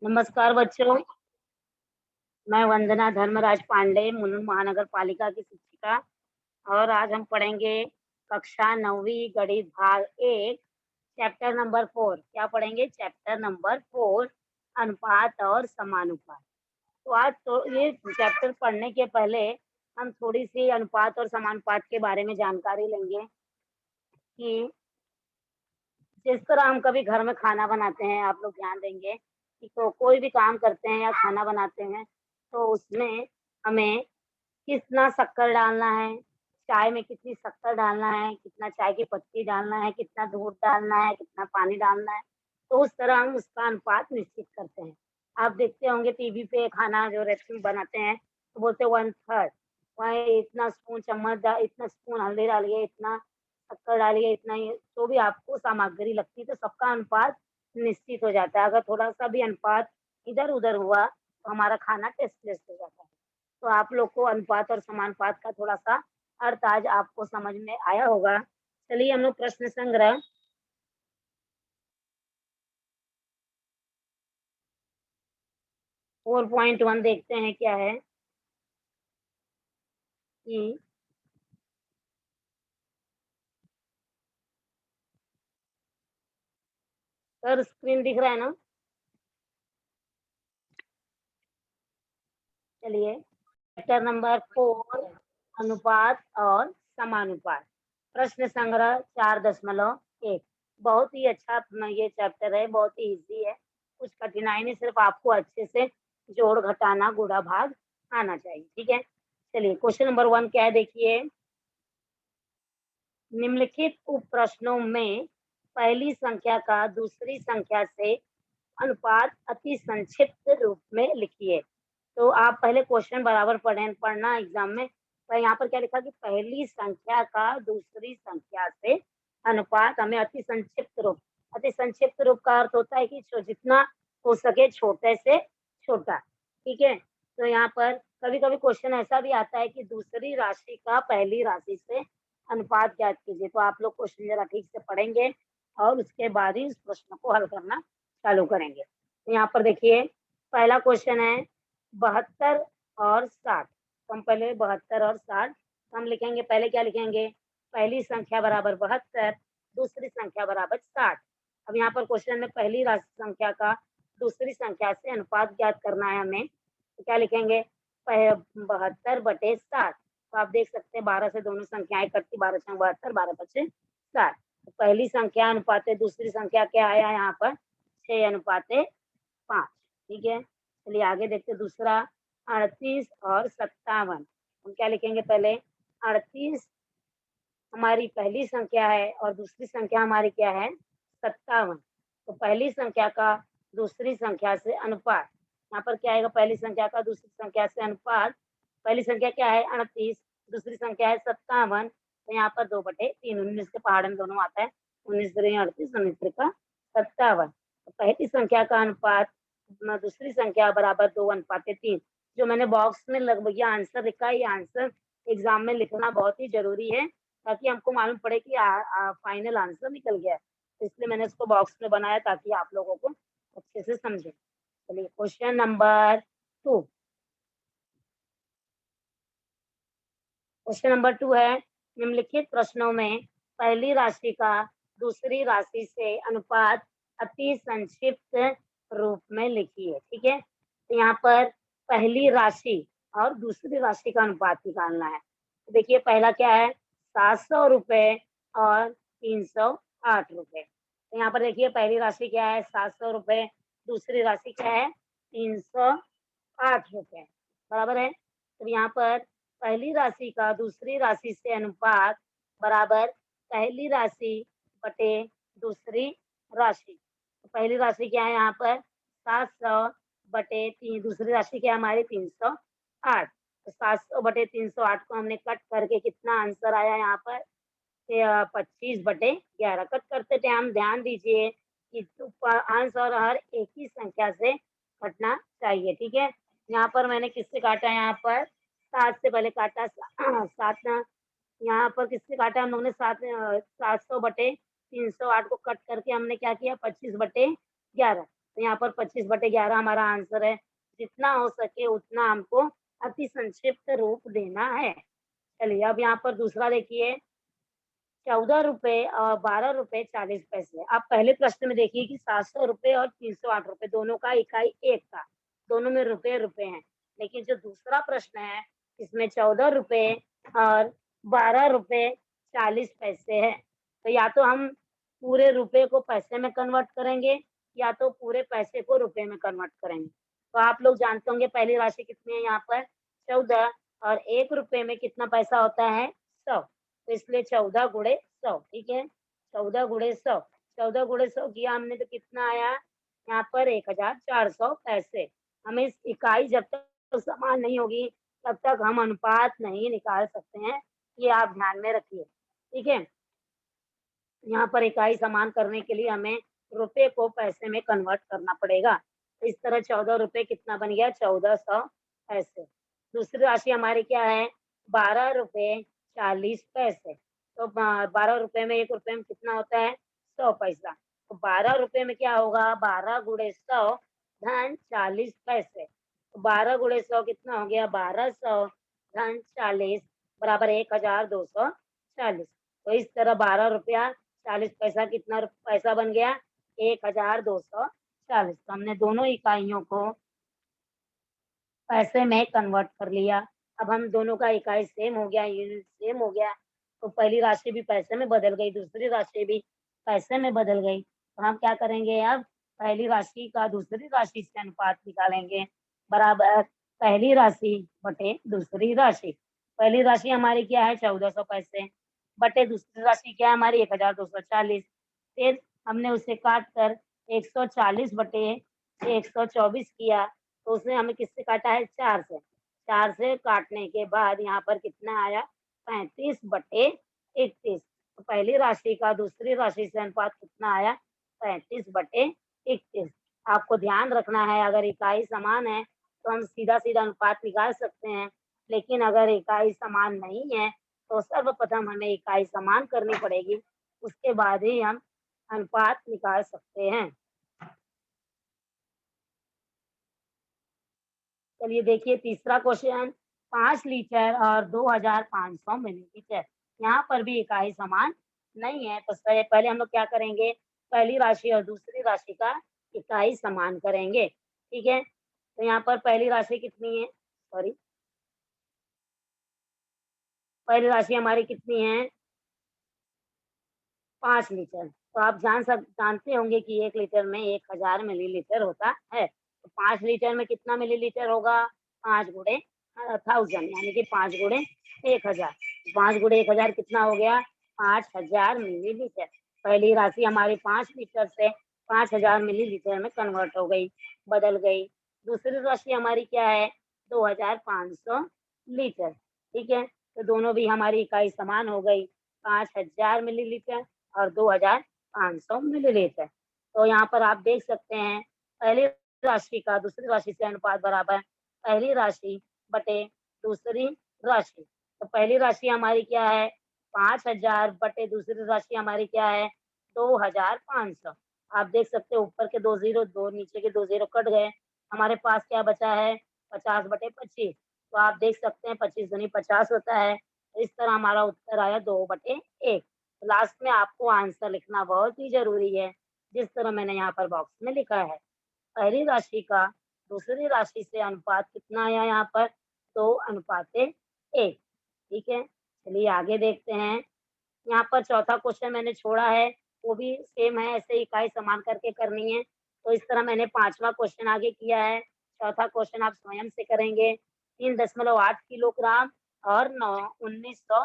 नमस्कार बच्चों, मैं वंदना धर्मराज पांडे, मुलुंड महानगर पालिका की शिक्षिका। और आज हम पढ़ेंगे कक्षा 9वीं गणित भाग 1 चैप्टर नंबर 4। क्या पढ़ेंगे? चैप्टर नंबर 4 अनुपात और समानुपात। तो आज तो ये चैप्टर पढ़ने के पहले हम थोड़ी सी अनुपात और समानुपात के बारे में जानकारी लेंगे कि जिस तरह हम कभी घर में खाना बनाते हैं, आप लोग ध्यान देंगे कि तो कोई भी काम करते हैं या खाना बनाते हैं तो उसमें हमें कितना शक्कर डालना है, चाय में कितनी शक्कर डालना है, कितना चाय की पत्ती डालना है, कितना दूध डालना है, कितना पानी डालना है, तो उस तरह हम उसका अनुपात निश्चित करते हैं। आप देखते होंगे टीवी पे खाना जो रेसिपी बनाते हैं तो बोलते हैं 1/3, वहाँ इतना स्पून इतना स्पून हल्दी डालिए, इतना शक्कर डालिए, इतना ही जो भी आपको सामग्री लगती है तो सबका अनुपात निश्चित हो जाता है। अगर थोड़ा-सा भी अनुपात इधर-उधर हुआ तो हमारा खाना टेस्टलेस हो जाता है। तो आप लोग को अनुपात और समानुपात का थोड़ा-सा अर्थ आज आपको समझ में आया होगा। चलिए हम लोग प्रश्न संग्रह 4.1 देखते हैं क्या है कि सर स्क्रीन दिख रहा है ना? चलिए चैप्टर नंबर 4 अनुपात और समानुपात। प्रश्न संग्रह 4.1। बहुत ही अच्छा ये चैप्टर है, बहुत ही ईज़ी है। कुछ कठिनाई नहीं, सिर्फ आपको अच्छे से जोड़, घटाना, गुणा, भाग आना चाहिए, ठीक है? चलिए क्वेश्चन नंबर 1 क्या है देखिए। निम्नलिखित उप प्रश्नों में पहली संख्या का दूसरी संख्या से अनुपात अति संक्षिप्त रूप में लिखिए। तो आप पहले क्वेश्चन बराबर पढ़ना एग्जाम में। तो यहाँ पर क्या लिखा कि पहली संख्या का दूसरी संख्या से अनुपात हमें अति संक्षिप्त रूप का अर्थ होता है कि जितना हो सके छोटे से छोटा, ठीक है? तो यहाँ पर कभी-कभी क्वेश्चन ऐसा भी आता है कि दूसरी राशि का पहली राशि से अनुपात ज्ञात कीजिए। तो आप लोग क्वेश्चन जरा ठीक से पढ़ेंगे और उसके बाद ही इस प्रश्न को हल करना चालू करेंगे। तो यहाँ पर देखिए पहला क्वेश्चन है 72 और 60। तो हम पहले 72 और 60 हम लिखेंगे। पहले क्या लिखेंगे? पहली संख्या बराबर 72, दूसरी संख्या बराबर 60। अब यहाँ पर क्वेश्चन में पहली राशि संख्या का दूसरी संख्या से अनुपात ज्ञात करना है हमें। तो क्या लिखेंगे? 72/60। तो आप देख सकते हैं 12 से दोनों संख्याएं कटती, 12 से 72, 12 × 60। तो पहली संख्या अनुपाते दूसरी संख्या क्या आया यहाँ पर? 6:5, ठीक है? चलिए आगे देखते हैं दूसरा 38 और 57। हम क्या लिखेंगे? पहले 38 हमारी पहली संख्या है और दूसरी संख्या हमारी क्या है? 57। तो पहली संख्या का दूसरी संख्या से अनुपात, यहाँ पर क्या आएगा? पहली संख्या का दूसरी संख्या से अनुपात। पहली संख्या क्या है? 38, दूसरी संख्या है 57। तो यहाँ पर 2/3, 19 के पहाड़ में दोनों आता है। 19 दूनी 38, 19 त्रिका 57। तो पहली संख्या का अनुपात दूसरी संख्या बराबर 2:3। जो मैंने बॉक्स में लगभग ये आंसर लिखा है, ये आंसर एग्जाम में लिखना बहुत ही जरूरी है ताकि हमको मालूम पड़े कि फाइनल आंसर निकल गया है। तो इसलिए मैंने इसको बॉक्स में बनाया ताकि आप लोगों को अच्छे से समझे। चलिए क्वेश्चन नंबर 2। क्वेश्चन नंबर 2 है निम्नलिखित प्रश्नों में पहली राशि का दूसरी राशि से अनुपात अति संक्षिप्त रूप में लिखिए, ठीक है? तो यहाँ पर पहली राशि और दूसरी राशि का अनुपात निकालना है। तो देखिए पहला क्या है? 700 रुपए और 308 रुपए। तो यहाँ पर देखिए पहली राशि क्या है? 700 रुपए, दूसरी राशि क्या है? 308 रुपए, बराबर है? तो यहाँ पर पहली राशि का दूसरी राशि से अनुपात बराबर पहली राशि बटे दूसरी राशि। तो पहली राशि क्या है यहाँ पर? 700 बटे 3, दूसरी राशि क्या है हमारी? 308। तो 700 बटे 308 को हमने कट करके कितना आंसर आया यहाँ पर? 25/11। कट करते टाइम ध्यान दीजिए कि अंश और हर एक ही संख्या से कटना चाहिए, ठीक है? यहाँ पर मैंने किससे काटा? यहाँ पर 7 से पहले काटा। 7 यहाँ पर किससे काटा हम लोगों ने? 700 बटे 308 को कट करके हमने क्या किया? 25/11। तो यहाँ पर 25/11 हमारा आंसर है। जितना हो सके उतना हमको अति संक्षिप्त रूप देना है। चलिए अब यहाँ पर दूसरा देखिए, 14 रुपए और 12 रुपए 40 पैसे। आप पहले प्रश्न में देखिए कि 700 रुपए और 308 रुपए दोनों का इकाई एक था, दोनों में रुपए रुपए हैं। लेकिन जो दूसरा प्रश्न है इसमें 14 रुपए और 12 रुपए 40 पैसे है। तो या तो हम पूरे रुपए को पैसे में कन्वर्ट करेंगे या तो पूरे पैसे को रुपए में कन्वर्ट करेंगे। तो आप लोग जानते होंगे पहली राशि कितनी है यहाँ पर 14 और 1 रुपए में कितना पैसा होता है 100। तो इसलिए 14 गुणे 100, ठीक है। 14 गुणे 100, 14 गुणे 100 किया हमने तो कितना आया यहाँ पर 1400 पैसे। हमें इस इकाई जब तक समान नहीं होगी तब तक हम अनुपात नहीं निकाल सकते हैं, ये आप ध्यान में रखिए, ठीक है। यहाँ पर इकाई समान करने के लिए हमें रुपए को पैसे में कन्वर्ट करना पड़ेगा। तो इस तरह 14 रुपए कितना बन गया 1400 पैसे। दूसरी राशि हमारी क्या है 12 रुपए 40 पैसे। तो 12 रुपए में 1 रुपए में कितना होता है 100 पैसा। तो 12 रुपए में क्या होगा 12 गुणे 100 धन 40 पैसे। तो 12 गुणे 100 कितना हो गया 1200 धन 40 बराबर 1240। तो इस तरह 12 रुपया 40 पैसा कितना पैसा बन गया 1240। तो हमने दोनों इकाइयों को पैसे में कन्वर्ट कर लिया। अब हम दोनों का इकाई सेम हो गया, यूनिट सेम हो गया, तो पहली राशि भी पैसे में बदल गई, दूसरी राशि भी पैसे में बदल गई। तो हम क्या करेंगे अब पहली राशि का दूसरी राशि से अनुपात निकालेंगे बराबर पहली राशि बटे दूसरी राशि। पहली राशि हमारी क्या है 1400 पैसे बटे दूसरी राशि क्या है हमारी 1240। फिर हमने उसे काट कर 140 बटे 124 किया, तो उसने हमें किससे काटा है 4 से। 4 से काटने के बाद यहाँ पर कितना आया 35/31। तो पहली राशि का दूसरी राशि से अनुपात कितना आया 35/31। आपको ध्यान रखना है अगर इकाई समान है तो हम सीधा-सीधा अनुपात निकाल सकते हैं, लेकिन अगर इकाई समान नहीं है तो सर्वप्रथम हमें इकाई समान करनी पड़ेगी, उसके बाद ही हम अनुपात निकाल सकते हैं। चलिए देखिए तीसरा क्वेश्चन 5 लीटर और 2500 मिलीलीटर। यहाँ पर भी इकाई समान नहीं है तो पहले हम लोग क्या करेंगे पहली राशि और दूसरी राशि का इकाई समान करेंगे, ठीक है। तो यहाँ पर पहली राशि कितनी है सॉरी पहली राशि हमारी कितनी है 5 लीटर। तो आप जानते होंगे कि 1 लीटर में 1000 मिलीलीटर होता है। तो 5 लीटर में कितना मिलीलीटर होगा 5 गुणे 1000 यानी कि 5 गुणे 1000। 5 गुणे 1000 कितना हो गया 5000 मिलीलीटर। पहली राशि हमारी 5 लीटर से 5000 मिलीलीटर में कन्वर्ट हो गई, बदल गई। दूसरी राशि हमारी क्या है 2500 लीटर, ठीक है। तो दोनों भी हमारी इकाई समान हो गई 5000 मिलीलीटर और 2500 मिलीलीटर। तो यहाँ पर आप देख सकते हैं पहली राशि का दूसरी राशि से अनुपात बराबर पहली राशि बटे दूसरी राशि। तो पहली राशि हमारी क्या है 5000 बटे दूसरी राशि हमारी क्या है 2500। आप देख सकते हैं ऊपर के 2 जीरो, दो नीचे के 2 जीरो कट गए, हमारे पास क्या बचा है 50/25। तो आप देख सकते हैं 25 दूनी 50 होता है। तो इस तरह हमारा उत्तर आया 2/1। लास्ट में आपको आंसर लिखना बहुत ही ज़रूरी है, जिस तरह मैंने यहाँ पर बॉक्स में लिखा है। पहली राशि का दूसरी राशि से अनुपात कितना आया यहाँ पर 2:1, ठीक है। चलिए आगे देखते हैं। यहाँ पर चौथा क्वेश्चन मैंने छोड़ा है, वो भी सेम है, ऐसे इकाई समान करके करनी है। तो इस तरह मैंने 5वां क्वेश्चन आगे किया है। चौथा क्वेश्चन आप स्वयं से करेंगे। 3.8 किलोग्राम और 1900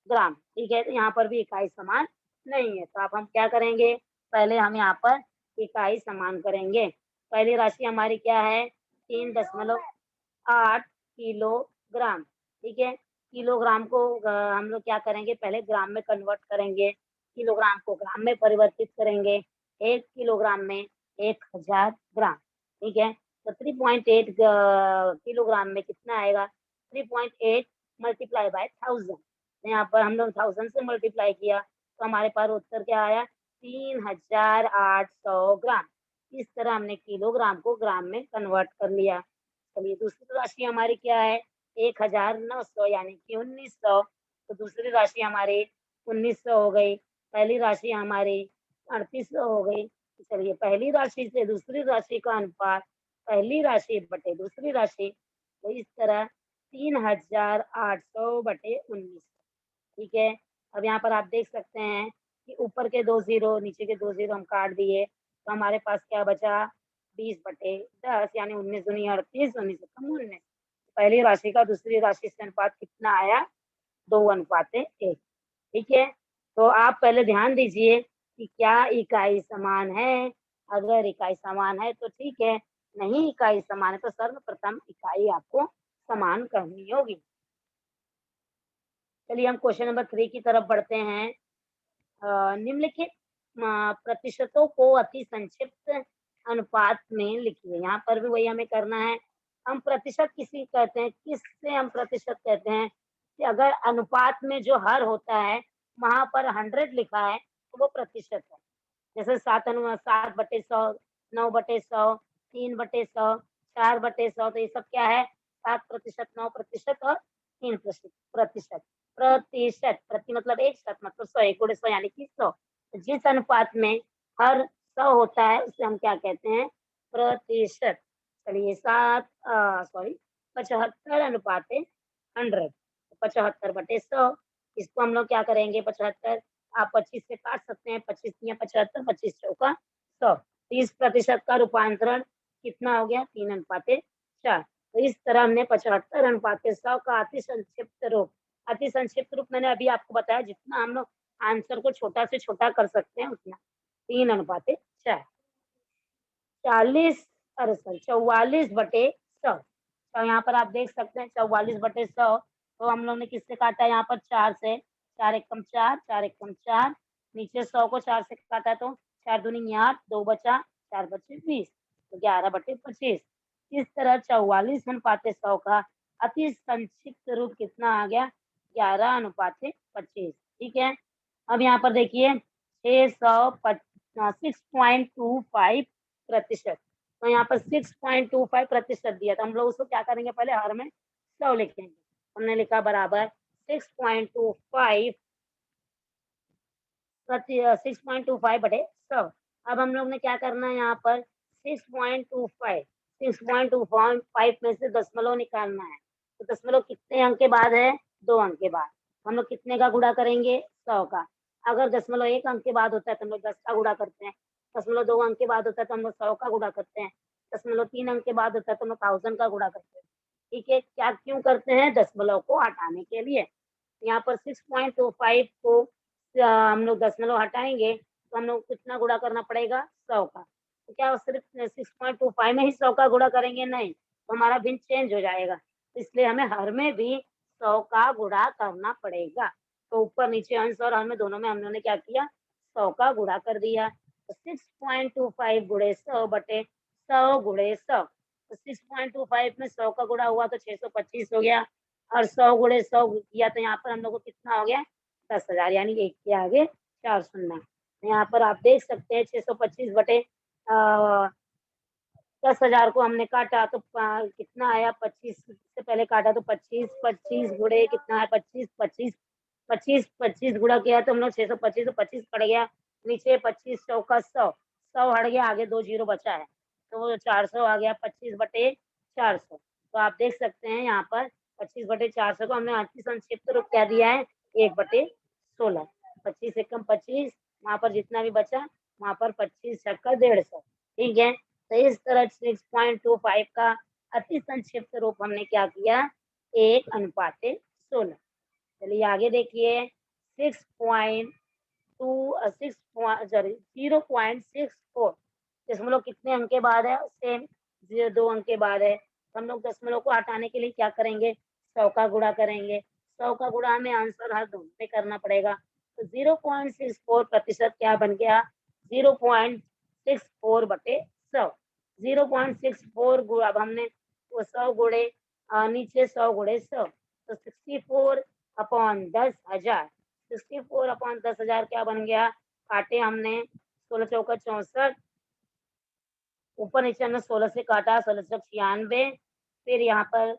ग्राम, ठीक है। तो यहाँ पर भी इकाई समान नहीं है, तो अब हम क्या करेंगे पहले हम यहाँ पर इकाई समान करेंगे। पहली राशि हमारी क्या है 3.8 किलोग्राम, ठीक है। किलोग्राम को हम लोग क्या करेंगे पहले ग्राम में कन्वर्ट करेंगे, किलोग्राम को ग्राम में परिवर्तित करेंगे। 1 किलोग्राम में 1000 ग्राम, ठीक है। तो 3.8 किलोग्राम में कितना आएगा 3.8 मल्टीप्लाई बाय 1000। यहाँ पर हम लोग 1000 से मल्टीप्लाई किया तो हमारे पास उत्तर क्या आया 3800 ग्राम। इस तरह हमने किलोग्राम को ग्राम में कन्वर्ट कर लिया। चलिए दूसरी राशि हमारी क्या है, 1900 यानी कि 1900। तो दूसरी राशि हमारी 1900 हो गई, पहली राशि हमारी 3800 हो गई। तो चलिए पहली राशि से दूसरी राशि का अनुपात, पहली राशि बटे दूसरी राशि, तो इस तरह 3800 बटे 1900। ठीक है। अब यहाँ पर आप देख सकते हैं कि ऊपर के 2 ज़ीरो, नीचे के 2 ज़ीरो हम काट दिए, तो हमारे पास क्या बचा, 20/10 यानी 19 दूनी 38, 19 एकम 19। पहली राशि का दूसरी राशि से अनुपात कितना आया, 2:1। ठीक है। तो आप पहले ध्यान दीजिए कि क्या इकाई समान है। अगर इकाई समान है तो ठीक है, नहीं इकाई समान है तो सर्वप्रथम इकाई आपको समान करनी होगी। चलिए हम क्वेश्चन नंबर 3 की तरफ बढ़ते हैं। निम्नलिखित प्रतिशतों को अति संक्षिप्त अनुपात में लिखिए। यहाँ पर भी वही हमें करना है। हम प्रतिशत किसी कहते हैं, किससे हम प्रतिशत कहते हैं कि अगर अनुपात में जो हर होता है वहां पर 100 लिखा है तो वो प्रतिशत है। जैसे 7/100, 9/100, 3/100, 4/100, तो ये सब क्या है, 7%, 9% और 3%। प्रतिशत, प्रति मतलब एक, शत मतलब 100, 1 100 यानी कि 100। जिस अनुपात में हर 100 होता है उसे हम क्या कहते हैं, प्रतिशत। चलिए 75 अनुपाते 100, 75/100। इसको हम लोग क्या करेंगे, 75 आप 25 से काट सकते हैं, 25 या 75, 25 चौका 100। 30% का रूपांतरण कितना हो गया, 3:4। तो इस तरह हमने 75/100 का अति संक्षिप्त रूप मैंने अभी आपको बताया, जितना हम लोग आंसर को छोटा से छोटा कर सकते हैं उतना, 3:4। 44/100। तो यहाँ पर आप देख सकते हैं 44/100। तो हम लोग ने किससे काटा, यहाँ पर 4 से, 4 एकम 4, 4 एकम 4, नीचे 100 को 4 से काटा तो 4 दूनी 8, 2 बचा, 4 बचे 20, तो 11/25। इस तरह 44/100 का अति संक्षिप्त रूप कितना आ गया, 11/25। ठीक है। अब यहाँ पर देखिए 6.25%। तो यहाँ पर 6.25% दिया, तो हम लोग उसको क्या करेंगे, पहले हर में 100 लिखेंगे। हमने लिखा बराबर 6.25/100। अब हम लोग ने क्या करना है, यहाँ पर 6.25 में से दशमलव निकालना है। तो दशमलव कितने अंक के बाद है, 2 अंक के बाद। हम लोग कितने का गुणा करेंगे, 100 का। अगर दशमलव 1 अंक के बाद होता है तो हम लोग 10 का गुणा करते हैं। दशमलव 2 अंक के बाद होता है तो हम लोग 100 का गुणा करते हैं। दशमलव 3 अंक के बाद होता है तो हम लोग 1000 का गुणा करते हैं। ठीक है, क्या क्यों करते हैं, दशमलव को हटाने के लिए। यहाँ पर 6.25 को हम लोग दशमलव हटाएंगे तो हम लोग कितना गुणा करना पड़ेगा, 100 का। तो क्या सिर्फ 6.25 में ही 100 का गुणा करेंगे, नहीं, तो हमारा भिन्न चेंज हो जाएगा। इसलिए हमें हर में भी 100 का गुणा करना पड़ेगा। तो ऊपर नीचे अंश और हर में दोनों में हम लोगों ने क्या किया, 100 का गुणा कर दिया। तो 6.25 गुणे 100 बटे 100 गुणे 100। तो 6.25 में 100 का गुणा हुआ तो 625 हो गया, और 100 गुणे 100 किया तो यहाँ पर हम लोग को कितना हो गया, 10,000, यानी 1 के आगे 4 शून्य। यहाँ पर आप देख सकते हैं 625 बटे 10,000 को हमने काटा तो कितना आया, 25 से पहले काटा तो 25, 25 गुणे कितना है, 25, 25, 25, 25 गुणा किया तो हम लोग 625, तो 25 पड़ गया नीचे, 25 चौका 100, 100 हट गया, आगे 2 जीरो बचा है तो वो 400 आ गया, 25/400। तो आप देख सकते हैं यहाँ पर 25/400 को हमने अति संक्षिप्त रूप क्या दिया है, 1/16। 25 एकम 25, वहां पर जितना भी बचा वहां पर 25 छक्का 150। ठीक है। तो इस तरह 6.25 का अति संक्षिप्त रूप हमने क्या किया, 1:16। चलिए आगे देखिए 0.64। दशमलव कितने अंक के बाद है, सेम 2 अंक के बाद है। हम लोग दशमलव को हटाने के लिए क्या करेंगे, 100 का गुणा करेंगे। 100 का गुणा हमें आंसर हर दोनों में करना पड़ेगा। तो 0.64% क्या बन गया, 0.64/100। 0.64 गुणा, अब हमने वो 100 गुणे नीचे 100 गुणे 100, तो 64/10,000। 64/10,000 क्या बन गया, काटे हमने 16 चौका 64, ऊपर नीचे हमने 16 से काटा, 1696, फिर यहाँ पर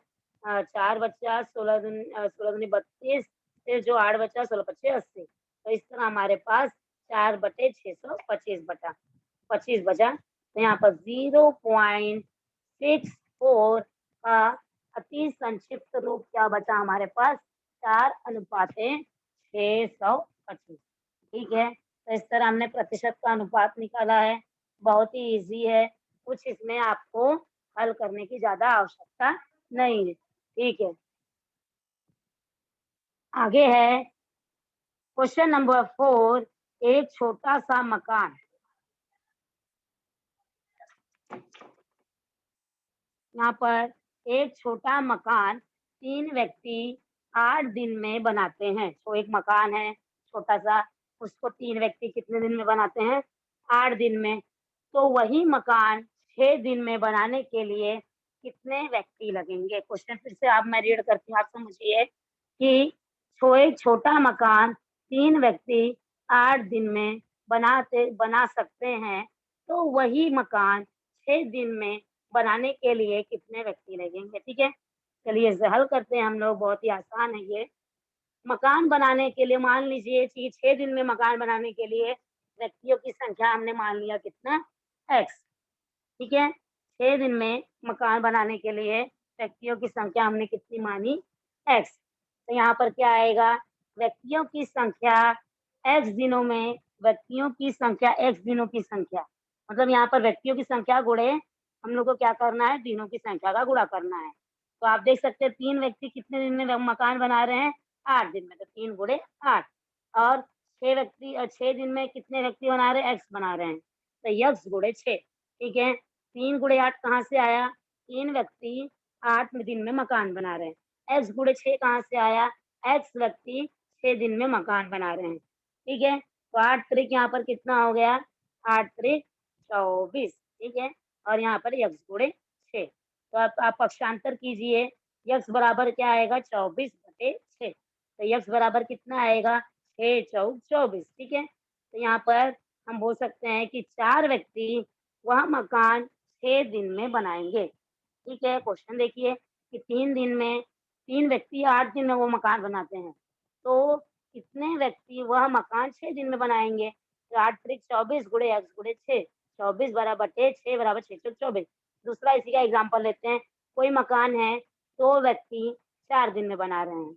4 बचा, 16 दूनी 32, फिर जो 8 बचा 16 पच्चे 80। तो इस तरह हमारे पास 4/625 बटा 25 बचा। तो यहाँ पर 0.64 का अति संक्षिप्त रूप क्या बचा हमारे पास, 4:625। ठीक है, तो इस तरह हमने प्रतिशत का अनुपात निकाला है। बहुत ही इजी है, कुछ इसमें आपको हल करने की ज्यादा आवश्यकता नहीं है। ठीक है, आगे है क्वेश्चन नंबर 4। एक छोटा सा मकान, यहाँ पर एक छोटा मकान 3 व्यक्ति 8 दिन में बनाते हैं। तो एक मकान है छोटा सा, उसको 3 व्यक्ति कितने दिन में बनाते हैं, 8 दिन में। तो वही मकान 6 दिन में बनाने के लिए कितने व्यक्ति लगेंगे। क्वेश्चन फिर से आप मैं रीड करती हूँ, आप समझिए कि एक छोटा मकान 3 व्यक्ति 8 दिन में बना सकते हैं, तो वही मकान 6 दिन में बनाने के लिए कितने व्यक्ति लगेंगे। ठीक है, चलिए इसे हल करते हैं हम लोग, बहुत ही आसान है ये। मकान बनाने के लिए मान लीजिए कि 6 दिन में मकान बनाने के लिए व्यक्तियों की संख्या हमने मान लिया कितना, x। ठीक है, 6 दिन में मकान बनाने के लिए व्यक्तियों की संख्या हमने कितनी मानी, x। तो यहाँ पर क्या आएगा, व्यक्तियों की संख्या x दिनों में, व्यक्तियों की संख्या x दिनों की संख्या, मतलब यहाँ पर व्यक्तियों की संख्या गुणे हम लोग को क्या करना है, दिनों की संख्या का गुणा करना है। तो आप देख सकते हैं 3 व्यक्ति कितने दिन में मकान बना रहे हैं, 8 दिन में, तो 3 गुणे 8। और 6 दिन में कितने व्यक्ति बना रहे हैं, एक्स बना रहे हैं, तो यक्स गुणे 6। ठीक है, 3 गुणे 8 कहाँ से आया, 3 व्यक्ति 8 दिन में मकान बना रहे हैं। एक्स गुणे 6 कहाँ से आया, एक्स व्यक्ति 6 दिन में मकान बना रहे हैं। ठीक है, तो 8 त्रिक यहाँ पर कितना हो गया, 8 त्रिक 24। ठीक है, और यहाँ पर यक्स गुणे 6। तो आप पक्षांतर कीजिए, यक्स बराबर क्या आएगा, 24/6। तो यक्स बराबर कितना आएगा, 6 चौक 24। ठीक है, तो यहाँ पर हम बोल सकते हैं कि 4 व्यक्ति वह मकान 6 दिन में बनाएंगे। ठीक है, क्वेश्चन देखिए कि 3 दिन में 3 व्यक्ति 8 दिन में वो मकान बनाते हैं, तो कितने व्यक्ति वह मकान 6 दिन में बनाएंगे। तो 8 त्रिक 24 गुणे एक्स गुणे 6, 24 बराबर 6 बराबर 6 चौक 24। दूसरा इसी का एग्जाम्पल लेते हैं, कोई मकान है 2 व्यक्ति 4 दिन में बना रहे हैं।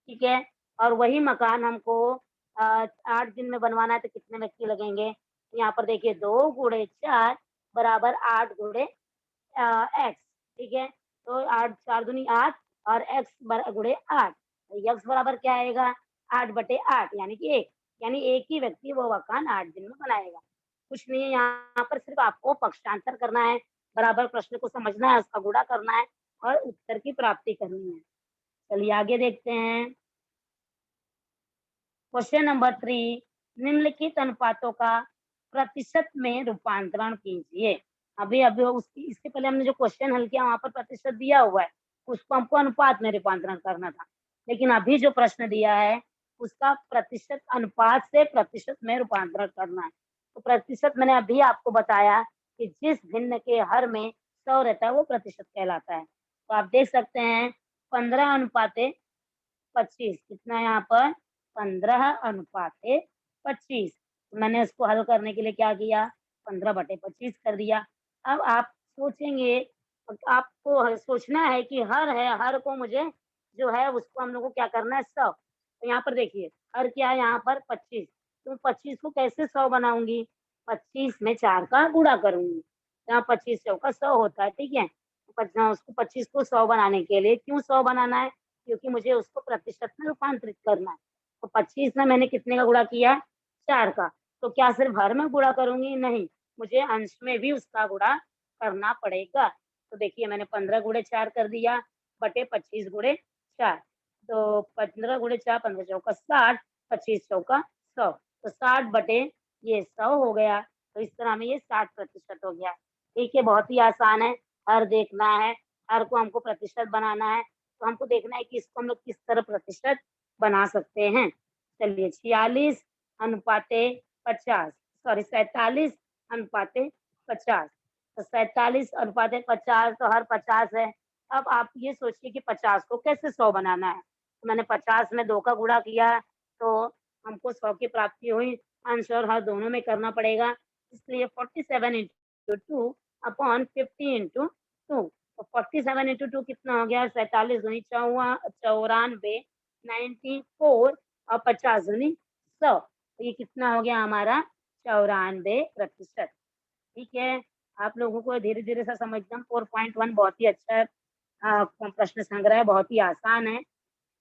ठीक है, और वही मकान हमको 8 दिन में बनवाना है, तो कितने व्यक्ति लगेंगे। यहाँ पर देखिए 2 गुणे 4 बराबर 8 गुणे एक्स। ठीक है, तो 8 4 दूनी 8 और एक्स गुणे 8, एक्स बराबर क्या आएगा, 8/8 यानी कि 1। यानी एक ही व्यक्ति वो मकान 8 दिन में बनाएगा। कुछ नहीं है, यहाँ पर सिर्फ आपको पक्षांतर करना है, बराबर प्रश्न को समझना है, उसका गुणा करना है और उत्तर की प्राप्ति करनी है। चलिए आगे देखते हैं, क्वेश्चन नंबर 3। निम्नलिखित अनुपातों का प्रतिशत में रूपांतरण कीजिए। अभी अभी उसकी इससे पहले हमने जो क्वेश्चन हल किया वहां पर प्रतिशत दिया हुआ है, उसको हमको अनुपात में रूपांतरण करना था। लेकिन अभी जो प्रश्न दिया है उसका प्रतिशत, अनुपात से प्रतिशत में रूपांतरण करना है। तो प्रतिशत मैंने अभी आपको बताया कि जिस भिन्न के हर में 100 रहता है वो प्रतिशत कहलाता है। तो आप देख सकते हैं 15:25, कितना है यहाँ पर, 15:25। मैंने उसको हल करने के लिए क्या किया, 15/25 कर दिया। अब आप सोचेंगे, आपको सोचना है कि हर है, हर को मुझे जो है उसको हम लोग को क्या करना है, 100। तो यहाँ पर देखिए हर क्या है, यहाँ पर 25, तो 25 को कैसे 100 बनाऊंगी, 25 में 4 का गुणा करूंगी। यहाँ 25 चौका 100 होता है। ठीक है, तो उसको 25 को 100 बनाने के लिए, क्यों 100 बनाना है, क्योंकि मुझे उसको प्रतिशत में रूपांतरित करना है। तो 25 में मैंने कितने का गुणा किया, 4 का। तो क्या सिर्फ हर में गुणा करूंगी, नहीं, मुझे अंश में भी उसका गुणा करना पड़ेगा। तो देखिए मैंने 15 गुणे 4 कर दिया बटे 25 गुणे 4। तो 15 गुणे 4, 15 चौका 60, 25 चौका 100, तो 60 बटे ये 100 हो गया। तो इस तरह में ये 60% हो गया। ठीक है, बहुत ही आसान है, हर देखना है, हर को हमको प्रतिशत बनाना है। तो हमको देखना है कि इसको हम लोग किस तरह प्रतिशत बना सकते हैं। चलिए 46 अनुपाते 50, सॉरी 47 अनुपाते 50। तो 47/50 तो हर 50 है। अब आप ये सोचिए कि 50 को कैसे 100 बनाना है। तो मैंने 50 में 2 का गुणा किया तो हमको 100 की प्राप्ति हुई। आंसर हर दोनों में करना पड़ेगा। इसलिए 47 इंटू 2 अपॉन 50 इंटू 2। तो 47 इंटू 2 कितना हो गया? 47 दूनी 94, 94 और 50 दूनी 100। तो ये कितना हो गया हमारा? 94%। ठीक है, आप लोगों को धीरे-धीरे सा समझना। 4.1 बहुत ही अच्छा है, प्रश्न संग्रह है, बहुत ही आसान है।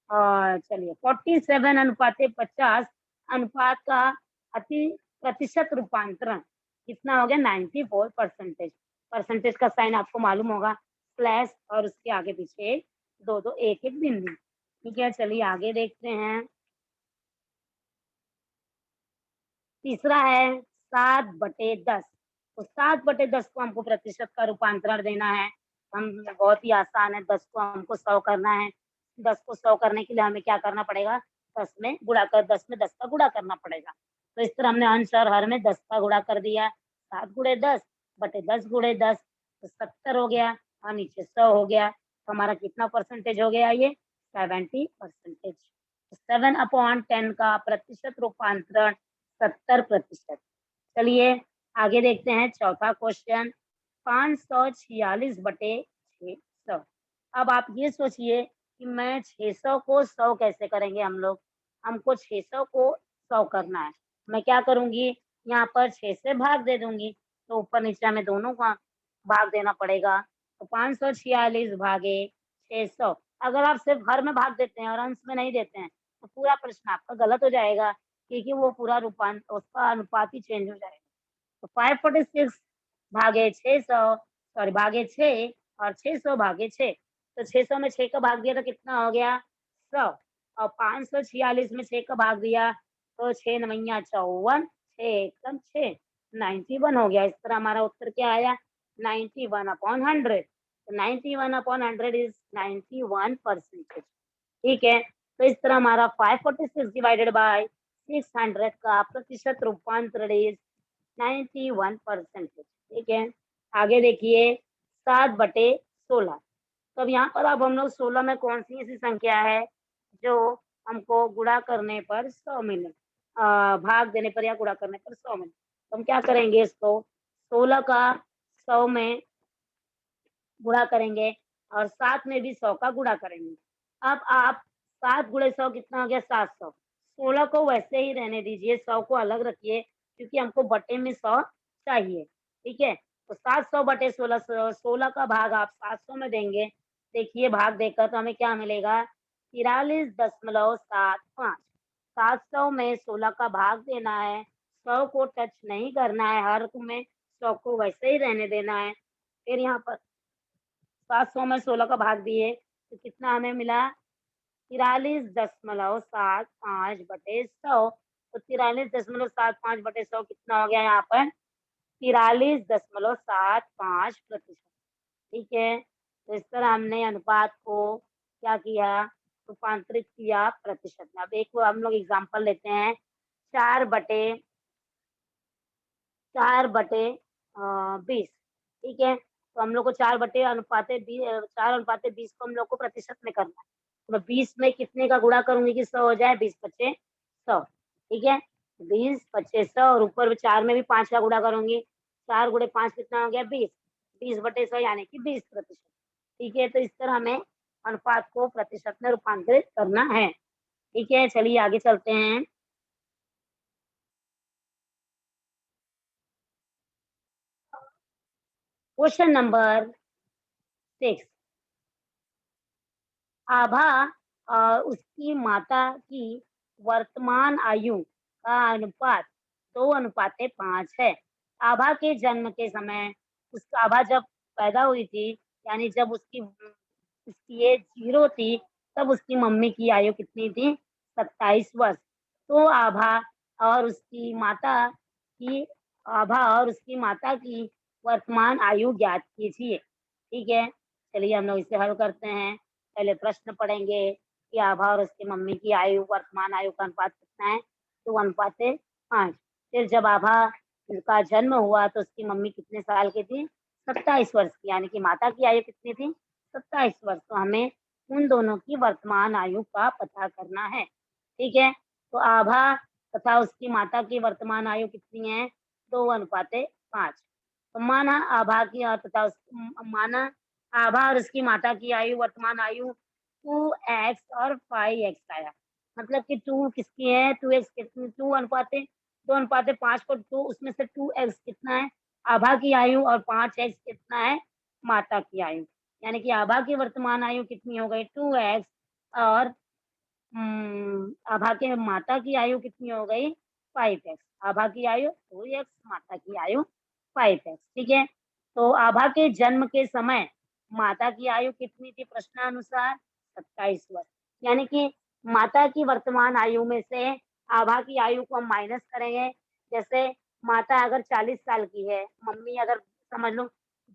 और चलिए 47 अनुपाते 50 अनुपात का अति प्रतिशत रूपांतरण कितना हो गया? 94 परसेंटेज। परसेंटेज का साइन आपको मालूम होगा, स्लैश और उसके आगे पीछे 2-2 1-1 बिंदु। ठीक है, चलिए आगे देखते हैं। तीसरा है 7/10। तो 7/10 को हमको प्रतिशत का रूपांतरण देना है। हम बहुत ही आसान है, 10 को हमको 100 करना है। 10 को 100 करने के लिए हमें क्या करना पड़ेगा? 10 में गुणा कर 10 में 10 का गुणा करना पड़ेगा। तो इस तरह हमने अंश और हर में 10 का गुणा कर दिया। 7 गुणे 10 बटे 10 गुणे 10 तो 70 हो गया और नीचे 100 हो गया। तो हमारा कितना परसेंटेज हो गया ये? 70%। 7/10 का प्रतिशत रूपांतरण 70%। चलिए आगे देखते हैं चौथा क्वेश्चन। 546/600। अब आप ये सोचिए कि मैं 600 को 100 कैसे करेंगे हम लोग? हमको 600 को 100 करना है। मैं क्या करूँगी? यहाँ पर 6 से भाग दे दूँगी, तो ऊपर नीचे हमें दोनों का भाग देना पड़ेगा। तो 546 भागे 600। अगर आप सिर्फ हर में भाग देते हैं और अंश में नहीं देते हैं, तो पूरा प्रश्न आपका गलत हो जाएगा, क्योंकि वो पूरा उसका अनुपात ही चेंज हो जाएगा। तो 546 भागे 600 सॉरी भागे 6 और 600 भागे 6। तो 600 में 6 का भाग दिया तो कितना हो गया? 100। और 546 में 6 का भाग दिया तो 6 नवैया 54, 6 एकम 6, 91 हो गया। इस तरह हमारा उत्तर क्या आया? 91/100। तो 91/100 इज 91%। ठीक है, तो इस तरह हमारा 546 डिवाइडेड बाय 600 का प्रतिशत रूपांतरण इज 91%। ठीक है, आगे देखिए 7/16। तो अब यहाँ पर अब हम लोग 16 में कौन सी ऐसी संख्या है जो हमको गुणा करने पर 100 मिले, भाग देने पर या गुणा करने पर 100 मिले। तो हम क्या करेंगे? इसको 16 का 100 में गुणा करेंगे और 7 में भी 100 का गुणा करेंगे। अब आप 7 गुणे 100 कितना हो गया? 700। 16 को वैसे ही रहने दीजिए, 100 को अलग रखिए, क्योंकि हमको बटे में 100 चाहिए। ठीक है? तो 700 बटे 1600, 16 का भाग आप 700 में देंगे। देखिए भाग देकर तो हमें क्या मिलेगा? 43.75। 700 में 16 का भाग देना है, 100 को टच नहीं करना है, हर में 100 को वैसे ही रहने देना है। फिर यहाँ पर 700 में 16 का भाग दिए तो कितना हमें मिला? 43.75 बटे 100। तो 43.75 कितना हो गया यहाँ पर? 43.75%। ठीक है, तो इस तरह हमने अनुपात को क्या किया? रूपांतरित किया प्रतिशत में। अब एक हम लोग एग्जाम्पल लेते हैं। 4/20। ठीक है, तो हम लोग को 4/20 को हम लोग को प्रतिशत में करना है। तो मैं 20 में कितने का गुणा करूंगी कि 100 हो जाए? 20×5 = 100। ठीक है, 20×5 100 और ऊपर 4 में भी 5 का गुणा करूंगी। 4 गुणे 5 कितना हो गया? 20। 20/100 यानी कि 20%। ठीक है, तो इस तरह हमें अनुपात को प्रतिशत में रूपांतरित करना है। ठीक है, चलिए आगे चलते हैं। Question number 6। आभा और उसकी माता की वर्तमान आयु का अनुपात 2:5 है। आभा के जन्म के समय आभा जब पैदा हुई थी, यानी जब उसकी एज 0 थी, तब उसकी मम्मी की आयु कितनी थी? 27 वर्ष। तो और उसकी माता की आभा और उसकी माता की वर्तमान आयु ज्ञात कीजिए। ठीक है, चलिए हम लोग इसे हल करते हैं। पहले प्रश्न पढ़ेंगे कि आभा और उसकी मम्मी की आयु वर्तमान आयु का अनुपात कितना है? 2:5। फिर जब आभा का जन्म हुआ तो उसकी मम्मी कितने साल की थी? 27 वर्ष की, यानी कि माता की आयु कितनी थी? 27 वर्ष। तो हमें उन दोनों की वर्तमान आयु का पता करना है। ठीक है, तो आभा तथा उसकी माता की वर्तमान आयु कितनी है? 2:5। तो माना आभा की और तथा माना आभा और उसकी माता की आयु, वर्तमान आयु 2x और 5x आया। मतलब कि 2 किसकी है? 2x कितनी? 2:5 को 2 उसमें से 2x कितना है? आभा की आयु, और 5x कितना है? माता की आयु। यानी कि आभा की वर्तमान आयु कितनी हो गई? 2x, और आभा के माता की आयु कितनी हो गई? 5x। आभा की आयु 2x, माता की आयु 5x। ठीक है, तो आभा के जन्म के समय माता की आयु कितनी थी प्रश्नानुसार? 27 वर्ष। यानी कि माता की वर्तमान आयु में से आभा की आयु को हम माइनस करेंगे। जैसे माता अगर 40 साल की है, मम्मी अगर समझ लो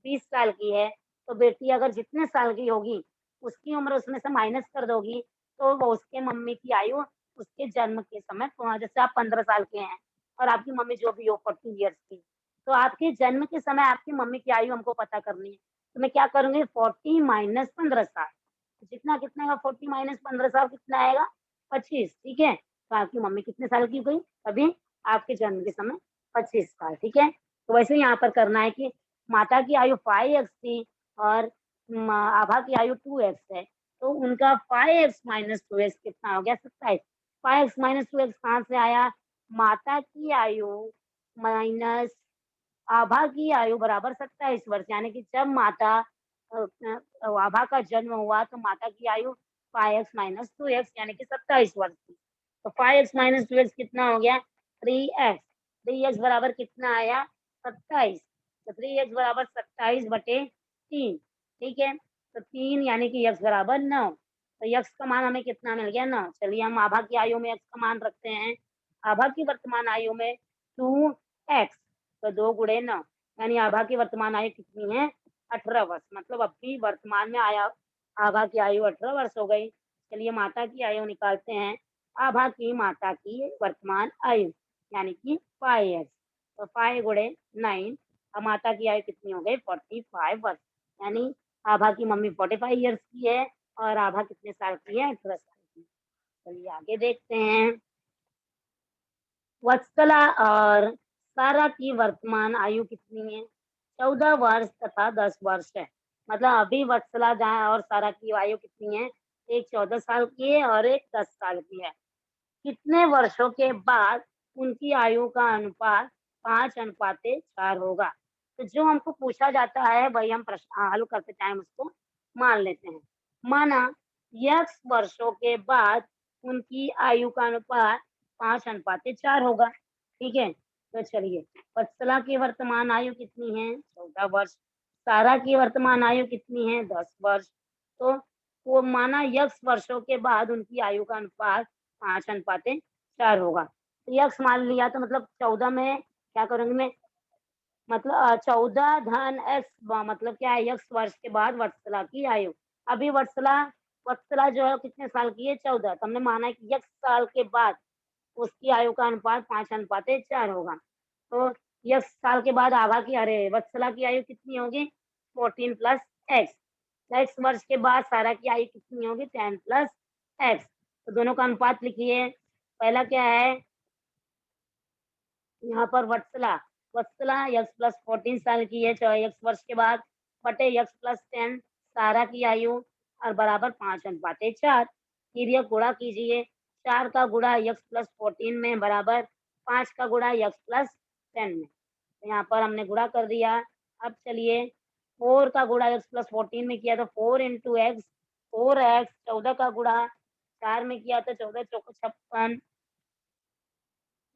20 साल की है, तो बेटी अगर जितने साल की होगी, उसकी उम्र उसमें से माइनस कर दोगी, तो वो उसके मम्मी की आयु उसके जन्म के समय, तो जैसे आप 15 साल के हैं और आपकी मम्मी जो भी हो 40 इयर्स की, तो आपके जन्म के समय आपकी मम्मी की आयु हमको पता करनी है। तो मैं क्या करूँगी? 40 माइनस 15 साल। जितना कितना होगा? 40 माइनस 15 साल कितना आएगा? 25। ठीक है, तो आपकी मम्मी कितने साल की हो गई? अभी आपके जन्म के समय 25 साल। ठीक है, तो वैसे ही यहाँ पर करना है कि माता की आयु 5x थी और आभा की आयु 2x है, तो उनका 5x माइनस 2x कितना हो गया? 27। 5x माइनस 2x कहाँ से आया? माता की आयु माइनस आभा की आयु बराबर 27 वर्ष। यानी कि जब माता आभा का जन्म हुआ तो माता की आयु 5x माइनस 2x यानी कि 27 वर्ष थी। तो 5x माइनस 2x कितना हो गया? 3x। 3x बराबर कितना आया? 27। तो 3x बराबर 27/3। ठीक है, तो 3 यानी कि x बराबर 9। तो x का मान हमें कितना मिल गया? 9। चलिए हम आभा की आयु में x का मान रखते हैं। आभा की वर्तमान आयु में 2x, तो 2 गुणे 9, यानी आभा की वर्तमान आयु कितनी है? 18 वर्ष। मतलब अभी वर्तमान में आया आभा की आयु 18 वर्ष हो गई। चलिए माता की आयु निकालते हैं। आभा की माता की वर्तमान आयु यानी कि 5x, तो 5 गुणे 9, अब माता की आयु कितनी हो गई? 45 वर्ष। यानी आभा की मम्मी 45 ईयर्स की है और आभा कितने साल की है? 18 साल की। चलिए आगे देखते हैं। वत्सला और सारा की वर्तमान आयु कितनी है? 14 वर्ष तथा 10 वर्ष है। मतलब अभी वत्सला जहाँ और सारा की आयु कितनी है? एक 14 साल की है और एक 10 साल की है। कितने वर्षों के बाद उनकी आयु का अनुपात 5:4 होगा? तो जो हमको पूछा जाता है वही हम प्रश्न हल करते टाइम उसको मान लेते हैं। माना x वर्षों के बाद उनकी आयु का अनुपात 5:4 होगा। ठीक है, तो चलिए वत्सला की वर्तमान आयु कितनी है? 14 वर्ष। सारा की वर्तमान आयु कितनी है? 10 वर्ष। तो वो माना x वर्षों के बाद उनकी आयु का अनुपात 5:4 होगा। तो यक्स मान लिया तो मतलब 14 में क्या करूँगी मैं? मतलब 14 धन एक्स, मतलब क्या है? एक्स वर्ष के बाद वत्सला की आयु। अभी वत्सला वत्सला जो है कितने साल की है? 14। तो हमने माना है कि एक्स साल के बाद उसकी आयु का अनुपात 5:4 होगा। तो एक्स साल के बाद आभा की, अरे वत्सला की आयु कितनी होगी? 14 प्लस एक्स। एक्स वर्ष के बाद सारा की आयु कितनी होगी? 10 प्लस एक्स। तो दोनों का अनुपात लिखिए। पहला क्या है? यहाँ पर वत्सला, वत्सला x प्लस 14 साल की है, चाहे x वर्ष के बाद, बटे x प्लस 10 सारा की आयु, और बराबर 5:4। फिर यह गुणा कीजिए। 4 का गुणा x प्लस 14 में बराबर 5 का गुणा x प्लस 10 में। तो यहाँ पर हमने गुणा कर दिया। अब चलिए 4 का गुणा x प्लस 14 में किया तो 4 इंटू एक्स, 4x। 14 का गुणा 4 में किया तो 14 चौको 56।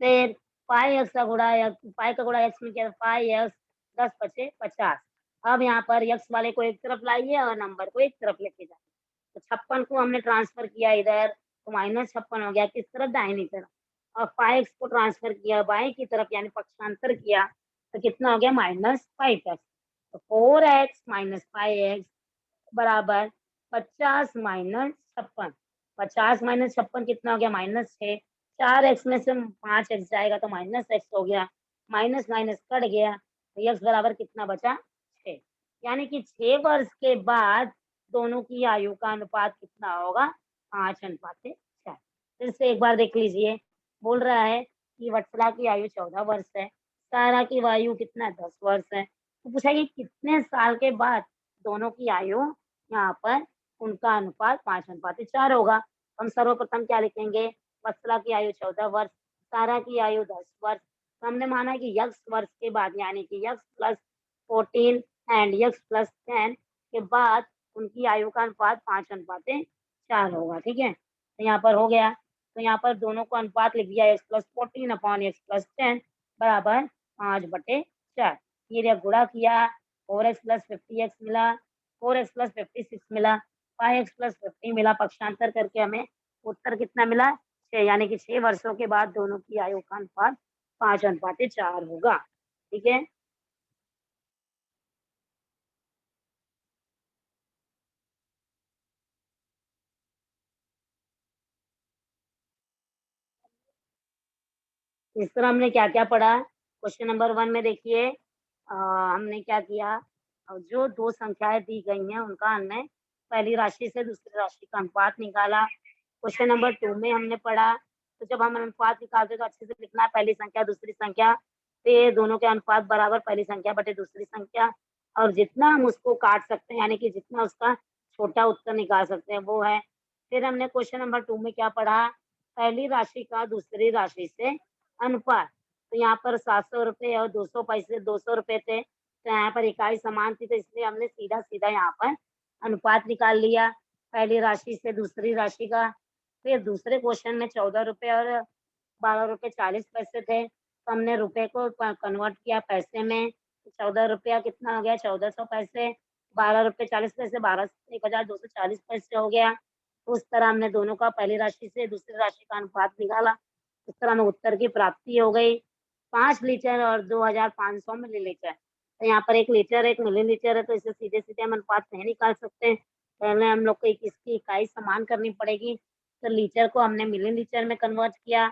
फिर पाई एक्स का गुणा, या पाई का गुणा एक्स में किया तो पाई एक्स, 10 पचे 50। अब यहाँ पर एक्स वाले को एक तरफ लाइए और नंबर को एक तरफ लेके जाइए। तो 56 को हमने ट्रांसफर किया इधर, तो -56 हो गया किस तरफ? दाहिनी तरफ। और 5x को ट्रांसफर किया बाएं की तरफ, यानी पक्षांतर किया, तो कितना हो गया? -5x। तो 4x माइनस 5x बराबर 50 माइनस 56। 50 माइनस 56 कितना हो गया? -6। 4x में से 5x जाएगा तो -x हो गया। माइनस माइनस कट गया, तो x बराबर कितना बचा? 6। यानी कि 6 वर्ष के बाद दोनों की आयु का अनुपात कितना होगा? 5:4। फिर से एक बार देख लीजिए। बोल रहा है कि वत्सला की आयु 14 वर्ष है, सारा की आयु कितना 10 वर्ष है। तो पूछा कि कितने साल के बाद दोनों की आयु यहाँ पर उनका अनुपात 5:4 होगा। हम सर्वप्रथम क्या लिखेंगे? वत्सला की आयु 14 वर्ष, सारा की आयु 10 वर्ष। तो हमने माना कि यक्स वर्ष के बाद यानी कि x plus 14 and x plus 10 के बाद उनकी आयु का अनुपात 5:4 होगा। ठीक है, तो यहाँ पर हो गया। तो यहाँ पर दोनों को अनुपात लिख दिया, x plus 14 upon x plus 10 बराबर 5/4। ये गुणा किया, 4x प्लस 50x मिला, 4x प्लस 56 मिला, 5x प्लस 50 मिला। पक्षांतर करके हमें उत्तर कितना मिला? 6, यानी कि 6 वर्षों के बाद दोनों की आयु का अनुपात 5:4 होगा। ठीक है, इस तरह हमने क्या क्या पढ़ा? क्वेश्चन नंबर 1 में देखिए, हमने क्या किया? जो दो संख्याएं दी गई हैं उनका हमने पहली राशि से दूसरी राशि का अनुपात निकाला। क्वेश्चन नंबर 2 में हमने पढ़ा, तो जब हम अनुपात निकालते तो अच्छे से लिखना है, पहली संख्या दूसरी संख्या, फिर दोनों के अनुपात बराबर पहली संख्या बटे दूसरी संख्या, और जितना हम उसको काट सकते हैं यानी कि जितना उसका छोटा उत्तर निकाल सकते हैं वो है। फिर हमने क्वेश्चन नंबर 2 में क्या पढ़ा? पहली राशि का दूसरी राशि से अनुपात। तो यहाँ पर 700 रुपये और 200 पैसे 200 रुपये थे, तो यहाँ पर इकाई समान थी, तो इसलिए हमने सीधा सीधा यहाँ पर अनुपात निकाल लिया पहली राशि से दूसरी राशि का। फिर दूसरे क्वेश्चन में 14 रुपये और 12 रुपये 40 पैसे थे, तो हमने रुपए को कन्वर्ट किया पैसे में। तो 14 रुपया कितना हो गया? 1400 पैसे, 12 रुपये 40 पैसे 12 1240 पैसे हो गया। तो उस तरह हमने दोनों का पहली राशि से दूसरी राशि का अनुपात निकाला। इस तरह हमें उत्तर की प्राप्ति हो गई। 5 लीटर और 2500 मिलीलीटर। तो यहाँ पर 1 लीटर 1 मिलीलीटर है, तो इसे सीधे सीधे हम अनुपात नहीं निकाल सकते। पहले हम लोग को इसकी इकाई समान करनी पड़ेगी। तो लीटर को हमने मिलीलीटर में कन्वर्ट किया,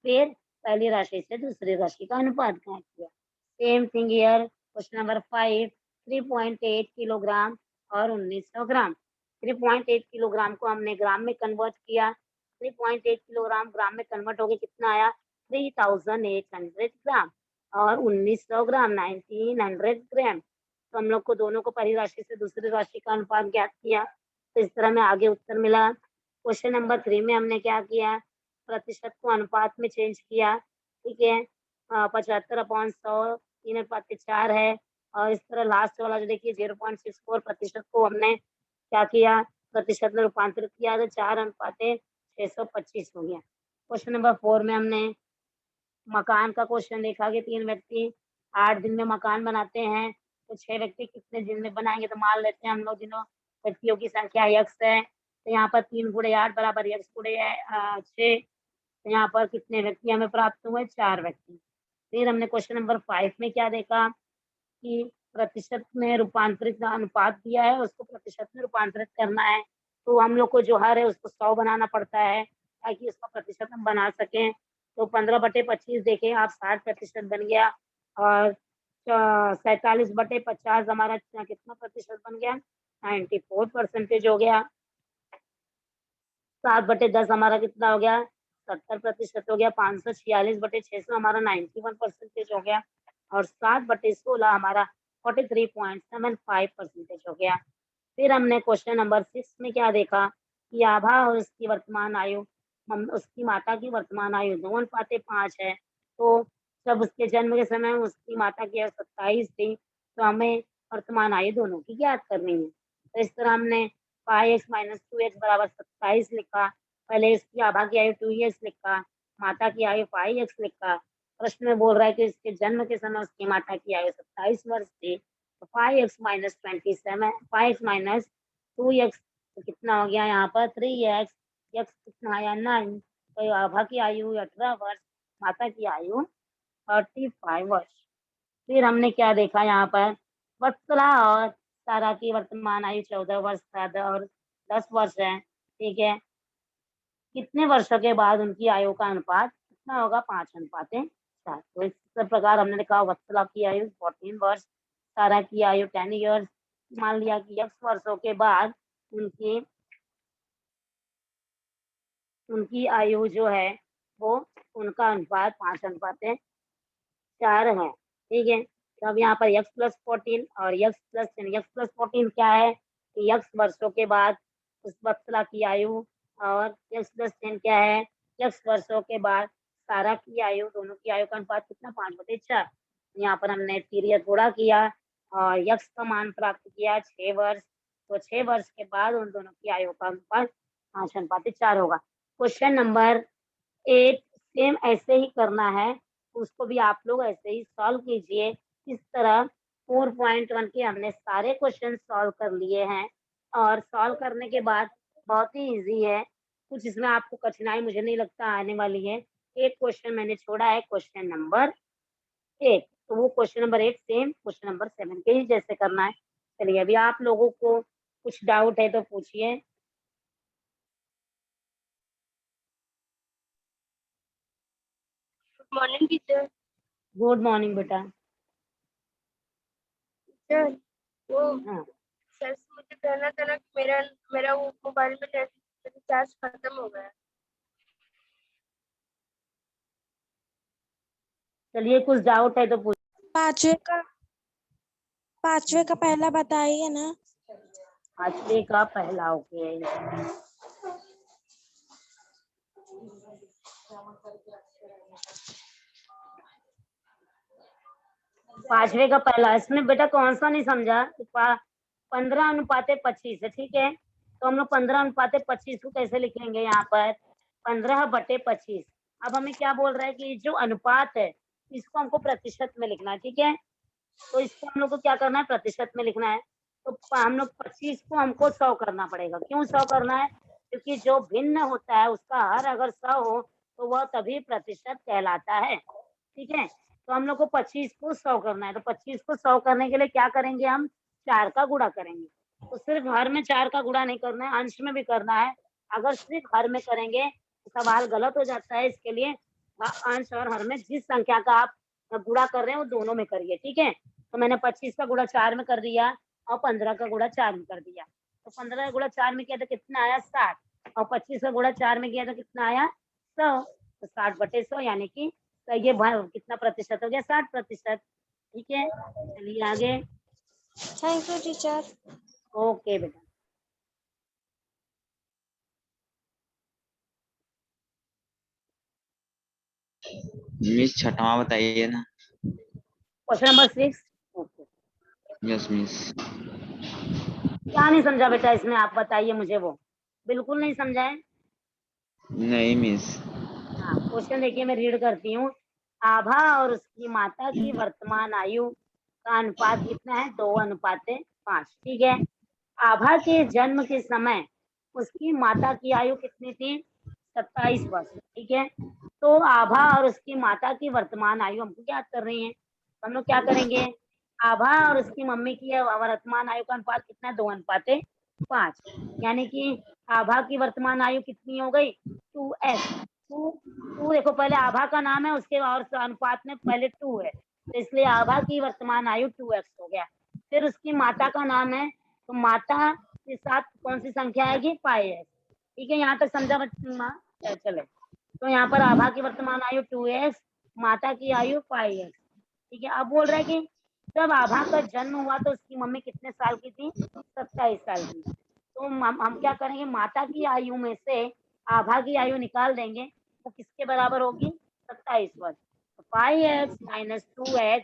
फिर पहली राशि से दूसरी राशि का अनुपात ज्ञात किया। Same thing here, question number 5, 3.8 kilogram और 1900 ग्राम। 3.8 किलोग्राम को हमने ग्राम में कन्वर्ट किया। 3.8 किलोग्राम ग्राम में कन्वर्ट होके कितना आया? 3800 ग्राम। और 1900 ग्राम 1900 ग्राम। तो हम लोग को दोनों को पहली राशि से दूसरी राशि का अनुपात ज्ञात किया, तो इस तरह हमें आगे उत्तर मिला। क्वेश्चन नंबर 3 में हमने क्या किया? प्रतिशत को अनुपात में चेंज किया। ठीक है, 75/100 3/4 है। और इस तरह लास्ट वाला जो देखिए 0.64% को हमने क्या किया? प्रतिशत में रूपांतरित किया, तो 4:625 हो गया। क्वेश्चन नंबर 4 में हमने मकान का क्वेश्चन देखा कि 3 व्यक्ति 8 दिन में मकान बनाते हैं, तो 6 व्यक्ति कितने दिन में बनाएंगे? तो मान लेते हैं हम लोग दिनों व्यक्तियों की संख्या यक्स है, तो यहाँ पर 3 गुणे 8 बराबर यक्स गुणे 6। तो यहाँ पर कितने व्यक्ति हमें प्राप्त हुए? 4 व्यक्ति। फिर हमने क्वेश्चन नंबर 5 में क्या देखा कि प्रतिशत में रूपांतरित अनुपात दिया है, उसको प्रतिशत में रूपांतरित करना है। तो हम लोग को जो हर है उसको 100 बनाना पड़ता है ताकि उसका प्रतिशत हम बना सकें। तो 15/25 देखें आप 60% बन गया, और 47/50 हमारा कितना प्रतिशत बन गया? 94% हो गया। 7/10 हमारा कितना हो गया? 70% हो गया। 546/600 हमारा 91% हो गया। और 7/16 हमारा 43.75% हो गया। फिर हमने क्वेश्चन नंबर 6 में क्या देखा कि आभा और उसकी वर्तमान आयु, उसकी माता की वर्तमान आयु 2:5 है। तो जब उसके जन्म के समय उसकी माता की आयु 27 थी, तो हमें वर्तमान आयु दोनों की ज्ञात करनी है। तो इस तरह हमने 5x-2x बराबर 27 लिखा। पहले इसकी आभा की आयु 2x लिखा, माता की आयु 5x लिखा। प्रश्न में बोल रहा है कि इसके जन्म के समय उसकी माता की आयु 27 वर्ष थी। तो 5x minus 27, 5x minus 2x, तो कितना हो गया यहाँ पर? 3x। x कितना आया? 9। तो आभा की आयु 18 वर्ष, माता की आयु 35 वर्ष। फिर हमने क्या देखा यहाँ पर? वत्सला और तारा की वर्तमान आयु 14 वर्ष और 10 वर्ष है। ठीक है, कितने वर्षों के बाद उनकी आयु का अनुपात कितना होगा? 5:4। तो इस प्रकार हमने लिखा वत्सला की आयु 14 वर्ष, तारा की आयु 10 ईयर्स, मान लिया कि x वर्षों के बाद उनकी आयु जो है वो उनका अनुपात 5:4 है। ठीक है, तो अब यहाँ पर x+14 और x+10 क्या है कि x वर्षों के बाद उस वत्सला की आयु और x+10 क्या है, x वर्षों के बाद सारा की आयु, दोनों की आयु का अनुपात कितना 5/4। यहाँ पर हमने पीरियड गुणा किया और x का मान प्राप्त किया 6 वर्ष, तो 6 वर्ष के बाद उन दोनों की आयु का अनुपात 5:4 होगा। क्वेश्चन नंबर 8 सेम ऐसे ही करना है, उसको भी आप लोग ऐसे ही सॉल्व कीजिए। इस तरह 4.1 के हमने सारे क्वेश्चन सॉल्व कर लिए हैं और सॉल्व करने के बाद बहुत ही इजी है, कुछ इसमें आपको कठिनाई मुझे नहीं लगता आने वाली है। एक क्वेश्चन मैंने छोड़ा है, क्वेश्चन नंबर 8, तो वो question number 8 same question number 7 के ही जैसे करना है। चलिए, अभी आप लोगों को कुछ डाउट है तो पूछिए। Good morning teacher. Good morning बेटा। टीचर वो हाँ, सर से मुझे कहना था ना कि मेरा मेरा वो मोबाइल में रिचार्ज खत्म हो गया। चलिए कुछ डाउट है तो पूछ। पांचवे का पहला बताइए ना। 5वें का पहला, ओके। 5वें का पहला, इसमें बेटा कौन सा नहीं समझा? 15:25 है, ठीक है, तो हम लोग 15:25 को कैसे लिखेंगे? यहाँ पर 15/25। अब हमें क्या बोल रहा है कि जो अनुपात है इसको हमको प्रतिशत में लिखना है, ठीक है, तो इसको हम लोग को क्या करना है, प्रतिशत में लिखना है। तो हम लोग 25 को हमको 100 करना पड़ेगा। क्यों 100 करना है? क्योंकि जो भिन्न होता है उसका हर अगर 100 हो तो वह तभी प्रतिशत कहलाता है। ठीक है, तो हम लोग को 25 को 100 करना है, तो 25 को 100 करने के लिए क्या करेंगे, हम 4 का गुणा करेंगे। तो सिर्फ हर में 4 का गुणा नहीं करना है, अंश में भी करना है। अगर सिर्फ हर में करेंगे तो सवाल गलत हो जाता है, इसके लिए अंश और हर में जिस संख्या का आप गुणा कर रहे हैं वो दोनों में करिए। ठीक है, तो मैंने 25 का गुणा 4 में कर दिया और 15 का गुणा 4 में कर दिया। तो 15 का गुणा 4 में किया तो कितना आया, 60, और 25 का गुणा 4 में किया तो कितना आया, 100। तो 60/100 यानी कि, तो ये कितना प्रतिशत हो गया, 60%। ठीक है, चलिए आगे। Thank you teacher. ओके बेटा। मिस छठवा बताइए ना। Question number 6। Okay, yes miss. क्या नहीं समझा बेटा इसमें, आप बताइए मुझे। वो बिल्कुल नहीं समझा है। नहीं मिस। हाँ, क्वेश्चन देखिए, मैं रीड करती हूँ। आभा और उसकी माता की वर्तमान आयु का अनुपात कितना है, 2:5। ठीक है, आभा के जन्म के समय उसकी माता की आयु कितनी थी, 27 वर्ष। ठीक है, तो आभा और उसकी माता की वर्तमान आयु हमको ज्ञात कर रही है, तो हम लोग क्या करेंगे, आभा और उसकी मम्मी की वर्तमान आयु का अनुपात कितना है, 2:5। यानी कि आभा की वर्तमान आयु कितनी हो गई, 2x। टू टू देखो, पहले आभा का नाम है, उसके और अनुपात में पहले 2 है, तो इसलिए आभा की वर्तमान आयु 2x हो गया। फिर उसकी माता का नाम है, तो माता के साथ कौन सी संख्या आएगी, 5x। ठीक है, यहाँ तक समझा बच्चा? चले, तो यहाँ पर आभा की वर्तमान आयु 2x, माता की आयु 5x। ठीक है, अब बोल रहा है कि जब आभा का जन्म हुआ तो उसकी मम्मी कितने साल की थी, 27 साल की। तो हम क्या करेंगे, माता की आयु में से आभा की आयु निकाल देंगे, वो किसके बराबर होगी, 27 वर्ष। तो 5x माइनस 2x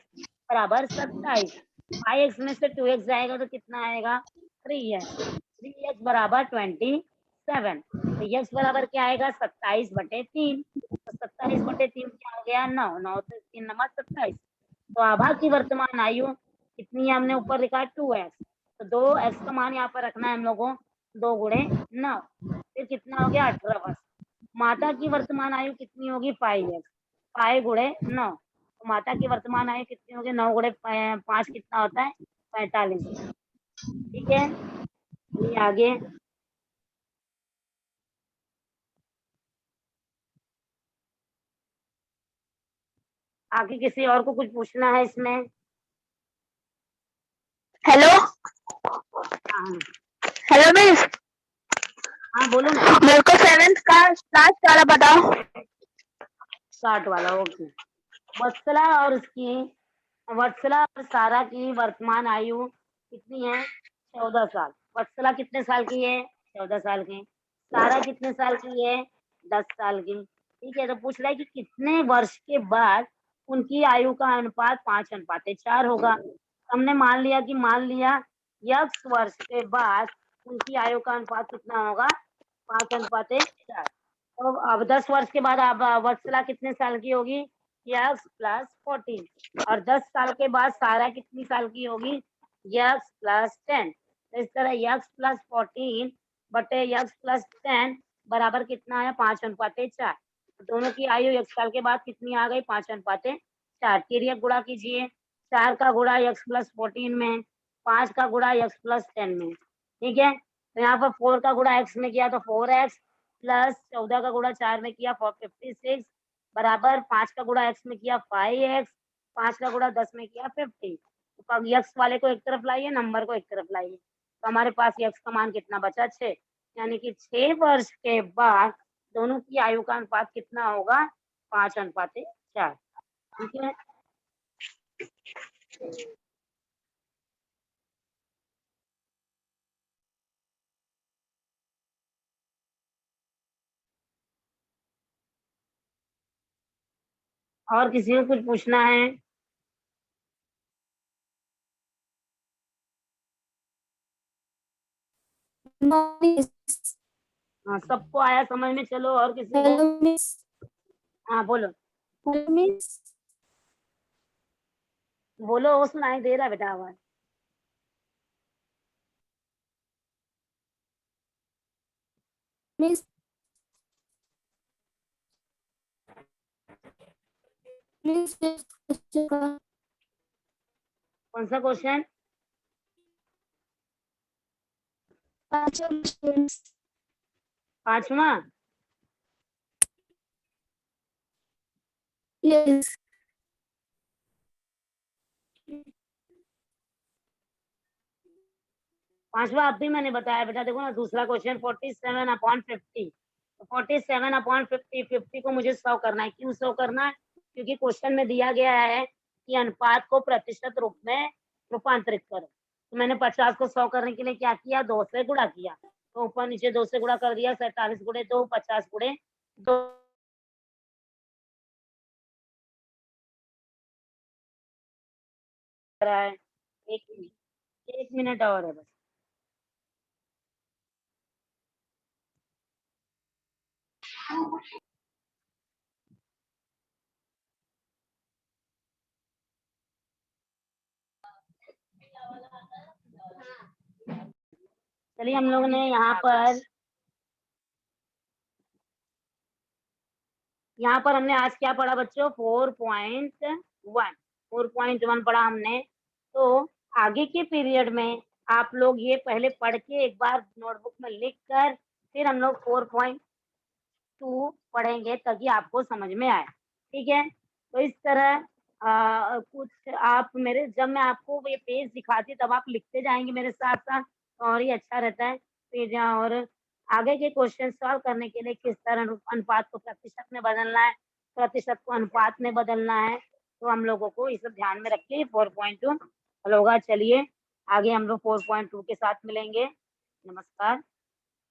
बराबर 27। 5x में से 2x जाएगा तो कितना आएगा, 3x। 3x बराबर 27। तो x बराबर क्या आएगा, 27/3। तो 27/3 क्या हो गया, 9। 9 से 3 नंबर 27। तो आभा की वर्तमान आयु कितनी है, हमने ऊपर लिखा है 2x, तो 2x का मान यहाँ पर रखना है हम लोगों को, 2 × 9, फिर कितना हो गया, 18 वर्ष। माता की वर्तमान आयु कितनी होगी, 5x, 5 × 9। तो माता की वर्तमान आयु कितनी होगी, 9 × 5 कितना होता है, 45। ठीक है, चलिए आगे। आगे किसी और को कुछ पूछना है इसमें? हेलो। हाँ हेलो मिस, हाँ बोलो ना। मेरे को 7th का लास्ट वाला बताओ। 60 वाला, ओके। वत्सला और सारा की वर्तमान आयु कितनी है? 14 साल। वत्सला कितने साल की है? 14 साल की। सारा कितने साल की है? 10 साल की। ठीक है, तो पूछ रहा है कि कितने वर्ष के बाद उनकी आयु का अनुपात 5:4 होगा। हमने मान लिया x वर्ष के बाद उनकी आयु का अनुपात कितना होगा? 5:4। तो अब 10 वर्ष के बाद अब वत्सला कितने साल की होगी? x + 14। और 10 साल के बाद सारा कितनी साल की होगी? x + 10। तो इस तरह x + 14 बटे x + 10 बराबर कितना है? 5:4। दोनों की आयु 1 साल के बाद कितनी आ गई? 5:4। तिर्यक गुणा कीजिए। 4 का गुणा x + 14 में, 5 का गुणा x + 10 में। ठीक है, तो यहाँ पर 4 का गुणा x में किया तो 4x प्लस 14 का गुणा 4 में किया 56 बराबर 5 का गुणा x में किया 5x, 5 का गुणा 10 में किया 50। तो अब x वाले को एक तरफ लाइए, नंबर को एक तरफ लाइए, तो हमारे पास x का मान कितना बचा? 6। यानी कि 6 वर्ष के बाद दोनों की आयु का अनुपात कितना होगा? 5:4। ठीक है, और किसी को कुछ पूछना है? हाँ, सबको आया समझ में? चलो, और किसी को? Hello miss. हाँ बोलो हेलो मिस। बोलो, वो सुनाई दे रहा बेटा आवाज। मिस मिस कौन सा क्वेश्चन? 5वां? यस 5वां अब भी मैंने बताया बेटा। देखो ना, दूसरा क्वेश्चन 47/50। 47/50, 50 को मुझे 100 करना है। क्यों 100 करना है? क्योंकि क्वेश्चन में दिया गया है कि अनुपात को प्रतिशत रूप में रूपांतरित करो। तो मैंने 50 को 100 करने के लिए क्या किया? 2 से गुणा किया। तो ऊपर नीचे 2 से गुणा कर दिया। 47 गुणे 2, 50 गुणे 2। रहा है 1 मिनट और है बस। चलिए, हम लोग ने यहाँ पर हमने आज क्या पढ़ा बच्चों? 4.1 4.1 पढ़ा हमने। तो आगे के पीरियड में आप लोग ये पहले पढ़ के एक बार नोटबुक में लिख कर फिर हम लोग 4.2 पढ़ेंगे ताकि आपको समझ में आए। ठीक है, तो इस तरह कुछ आप मेरे, जब मैं आपको ये पेज दिखाती तब आप लिखते जाएंगे मेरे साथ साथ, तो और ही अच्छा रहता है पेज। और आगे के क्वेश्चन सॉल्व करने के लिए किस तरह अनुपात को प्रतिशत में बदलना है, प्रतिशत को अनुपात में बदलना है, तो हम लोगों को ये सब ध्यान में रख के 4.2 होगा। चलिए आगे हम लोग 4.2 के साथ मिलेंगे। नमस्कार।